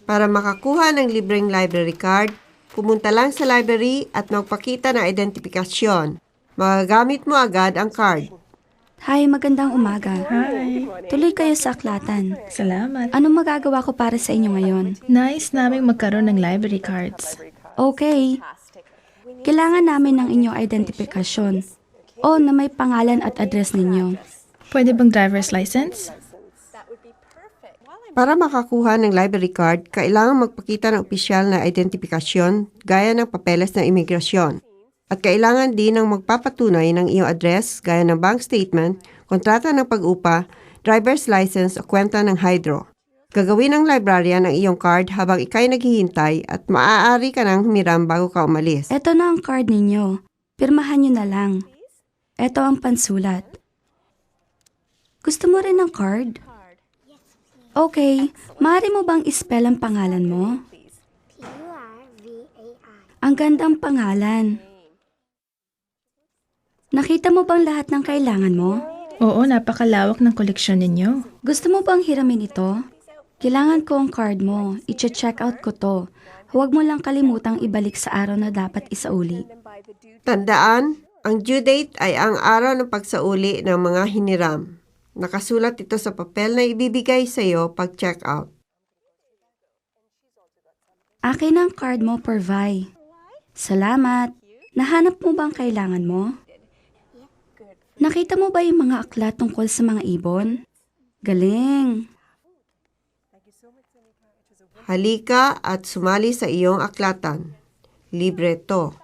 Para makakuha ng libreng library card, pumunta lang sa library at magpakita ng identifikasyon. Magagamit mo agad ang card. Hi, magandang umaga. Hi. Tuloy kayo sa aklatan. Salamat. Anong magagawa ko para sa inyo ngayon? Nice naming magkaroon ng library cards. Okay. Kailangan namin ng inyong identifikasyon o na may pangalan at address ninyo. Pwede bang driver's license? Para makakuha ng library card, kailangan magpakita ng opisyal na identifikasyon gaya ng papeles ng imigrasyon. At kailangan din ng magpapatunay ng iyong address gaya ng bank statement, kontrata ng pag-upa, driver's license o kwenta ng hydro. Gagawin ng librarian ang iyong card habang ikay naghihintay at maaari ka nang humiram bago ka umalis. Eto na ang card ninyo. Pirmahan nyo na lang. Eto ang pansulat. Gusto mo rin ng card? Okay, maaari mo bang ispell ang pangalan mo? Ang gandang pangalan. Nakita mo bang lahat ng kailangan mo? Oo, napakalawak ng koleksyon ninyo. Gusto mo bang hiramin ito? Kailangan ko ang card mo. I-check out ko to. Huwag mo lang kalimutang ibalik sa araw na dapat isauli. Tandaan, ang due date ay ang araw ng pagsauli ng mga hiniram. Nakasulat ito sa papel na ibibigay sa iyo pag check out. Akin ang card mo, Pervay. Salamat. Nahanap mo bang kailangan mo? Nakita mo ba yung mga aklat tungkol sa mga ibon? Galing. Halika at sumali sa iyong aklatan. Libre to.